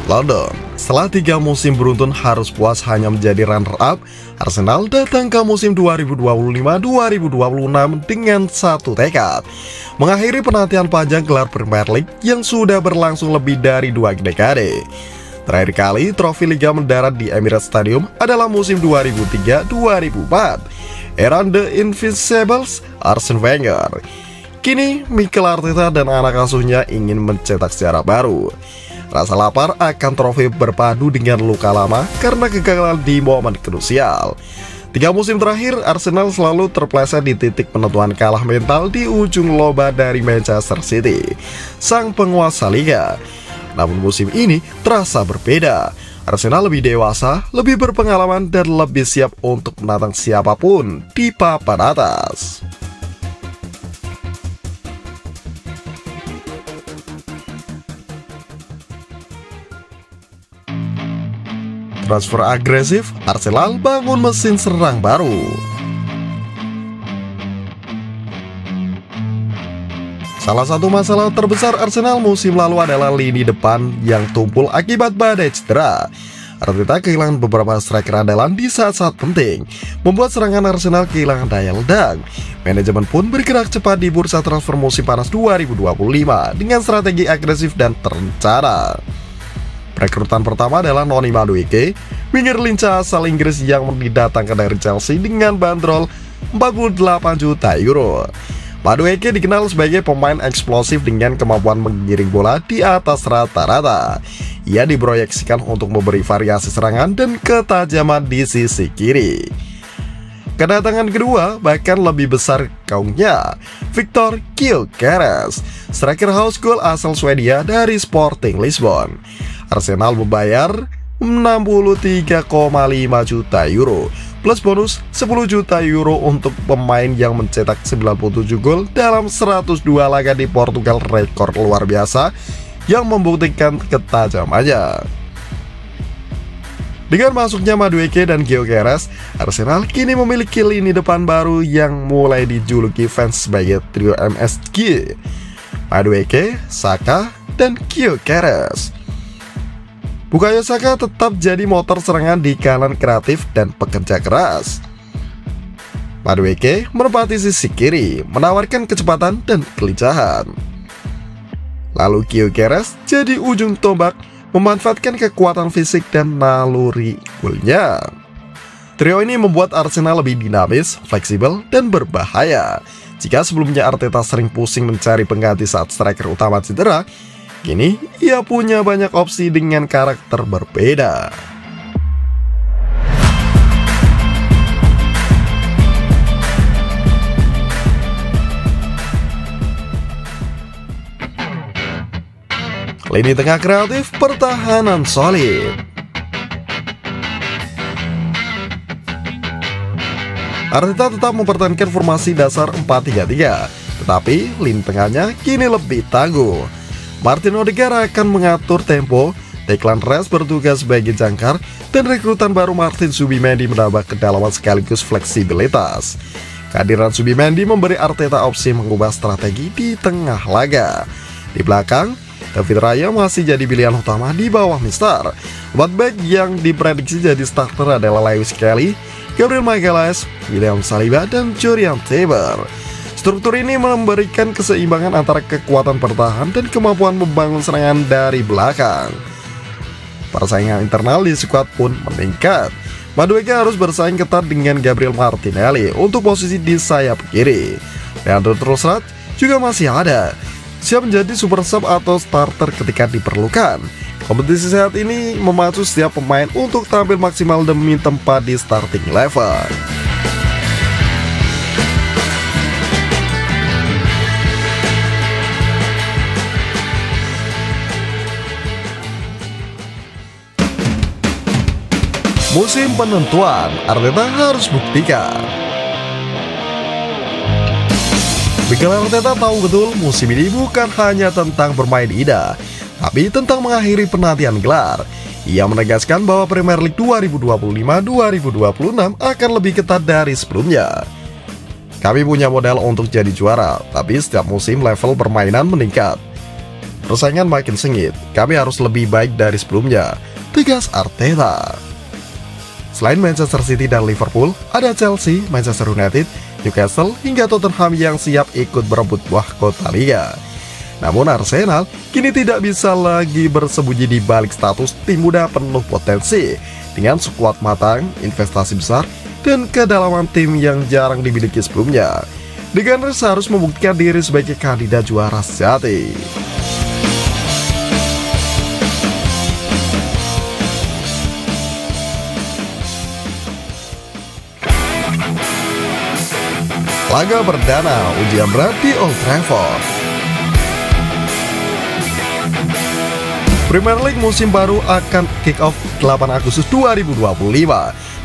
London. Setelah 3 musim beruntun harus puas hanya menjadi runner-up, Arsenal datang ke musim 2025-2026 dengan satu tekad, mengakhiri penantian panjang gelar Premier League yang sudah berlangsung lebih dari 2 dekade. Terakhir kali trofi Liga mendarat di Emirates Stadium adalah musim 2003-2004, era The Invincibles Arsene Wenger. Kini Mikel Arteta dan anak asuhnya ingin mencetak sejarah baru. Rasa lapar akan trofi berpadu dengan luka lama karena kegagalan di momen krusial. 3 musim terakhir, Arsenal selalu terpleset di titik penentuan kalah mental di ujung lomba dari Manchester City, sang penguasa liga. Namun musim ini terasa berbeda. Arsenal lebih dewasa, lebih berpengalaman, dan lebih siap untuk menantang siapapun di papan atas. Transfer agresif, Arsenal bangun mesin serang baru. Salah satu masalah terbesar Arsenal musim lalu adalah lini depan yang tumpul akibat badai cedera. Arteta kehilangan beberapa striker andalan di saat-saat penting, membuat serangan Arsenal kehilangan daya ledak. Manajemen pun bergerak cepat di bursa transfer musim panas 2025 dengan strategi agresif dan terencana. Rekrutan pertama adalah Noni Madueke, winger lincah asal Inggris yang didatangkan dari Chelsea dengan bandrol 48 juta euro. Madueke dikenal sebagai pemain eksplosif dengan kemampuan menggiring bola di atas rata-rata. Ia diproyeksikan untuk memberi variasi serangan dan ketajaman di sisi kiri. Kedatangan kedua bahkan lebih besar gaungnya, Victor Gyökeres, striker house goal asal Swedia dari Sporting Lisbon. Arsenal membayar 63,5 juta euro plus bonus 10 juta euro untuk pemain yang mencetak 97 gol dalam 102 laga di Portugal, rekor luar biasa yang membuktikan ketajamannya. Dengan masuknya Madueke dan Gyökeres, Arsenal kini memiliki lini depan baru yang mulai dijuluki fans sebagai trio MSG: Madueke, Saka, dan Gyökeres. Bukayo Saka tetap jadi motor serangan di kanan kreatif dan pekerja keras. Madueke menempati sisi kiri, menawarkan kecepatan dan kelincahan. Lalu Gyökeres jadi ujung tombak, memanfaatkan kekuatan fisik dan naluri golnya. Trio ini membuat Arsenal lebih dinamis, fleksibel, dan berbahaya. Jika sebelumnya Arteta sering pusing mencari pengganti saat striker utama cedera, kini ia punya banyak opsi dengan karakter berbeda. Lini tengah kreatif, pertahanan solid. Arteta tetap mempertahankan formasi dasar 4-3-3, tetapi lini tengahnya kini lebih tangguh. Martin Odegaard akan mengatur tempo, Declan Rice bertugas sebagai jangkar, dan rekrutan baru Martin Zubimendi menambah kedalaman sekaligus fleksibilitas. Kehadiran Zubimendi memberi Arteta opsi mengubah strategi di tengah laga. Di belakang, David Raya masih jadi pilihan utama di bawah Mister. 4 back yang diprediksi jadi starter adalah Lewis Kelly, Gabriel Magalhaes, William Saliba, dan Julian Timber. Struktur ini memberikan keseimbangan antara kekuatan bertahan dan kemampuan membangun serangan dari belakang. Persaingan internal di skuad pun meningkat. Madueke harus bersaing ketat dengan Gabriel Martinelli untuk posisi di sayap kiri. Leandro Trossard juga masih ada, siap menjadi super sub atau starter ketika diperlukan. Kompetisi sehat ini memacu setiap pemain untuk tampil maksimal demi tempat di starting level. Musim penentuan, Arteta harus buktikan. Mikel Arteta tahu betul musim ini bukan hanya tentang bermain indah, tapi tentang mengakhiri penantian gelar. Ia menegaskan bahwa Premier League 2025-2026 akan lebih ketat dari sebelumnya. Kami punya modal untuk jadi juara, tapi setiap musim level permainan meningkat. persaingan makin sengit. Kami harus lebih baik dari sebelumnya, tegas Arteta. Selain Manchester City dan Liverpool, ada Chelsea, Manchester United, Newcastle, hingga Tottenham yang siap ikut berebut mahkota Liga. Namun Arsenal kini tidak bisa lagi bersembunyi di balik status tim muda penuh potensi. Dengan skuad matang, investasi besar, dan kedalaman tim yang jarang dimiliki sebelumnya, The Gunners harus membuktikan diri sebagai kandidat juara sejati. Laga perdana ujian berat di Old Trafford. Premier League musim baru akan kick off 8 Agustus 2025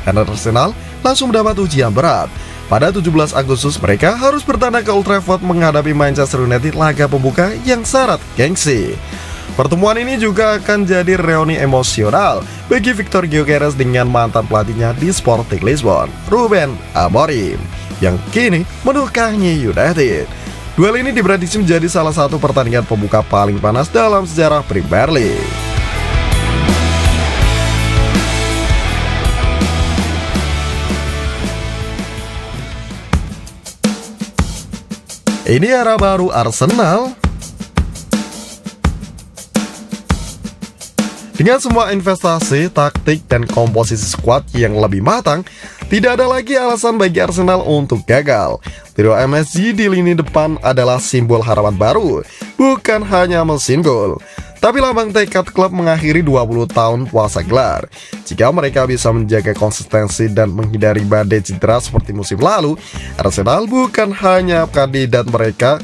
dan Arsenal langsung mendapat ujian berat. Pada 17 Agustus mereka harus bertandang ke Old Trafford menghadapi Manchester United laga pembuka yang syarat gengsi. Pertemuan ini juga akan jadi reuni emosional bagi Victor Gyökeres dengan mantan pelatihnya di Sporting Lisbon, Ruben Amorim, yang kini menukangi United. Duel ini diprediksi menjadi salah satu pertandingan pembuka paling panas dalam sejarah Premier League. Ini era baru Arsenal. Dengan semua investasi, taktik, dan komposisi skuad yang lebih matang, tidak ada lagi alasan bagi Arsenal untuk gagal. Trio MSG di lini depan adalah simbol harapan baru, bukan hanya mesin gol, tapi lambang tekad klub mengakhiri 20 tahun puasa gelar. Jika mereka bisa menjaga konsistensi dan menghindari badai cedera seperti musim lalu, Arsenal bukan hanya kandidat mereka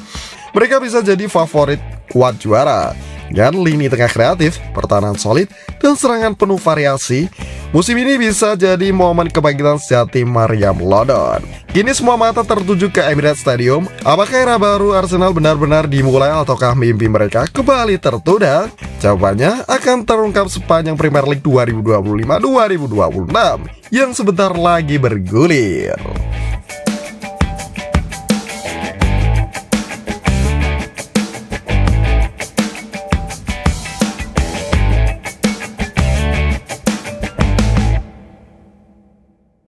bisa jadi favorit kuat juara. Dengan lini tengah kreatif, pertahanan solid, dan serangan penuh variasi, musim ini bisa jadi momen kebangkitan sejati Mariam London. Kini semua mata tertuju ke Emirates Stadium. Apakah era baru Arsenal benar-benar dimulai ataukah mimpi mereka kembali tertunda? Jawabannya akan terungkap sepanjang Premier League 2025-2026 yang sebentar lagi bergulir.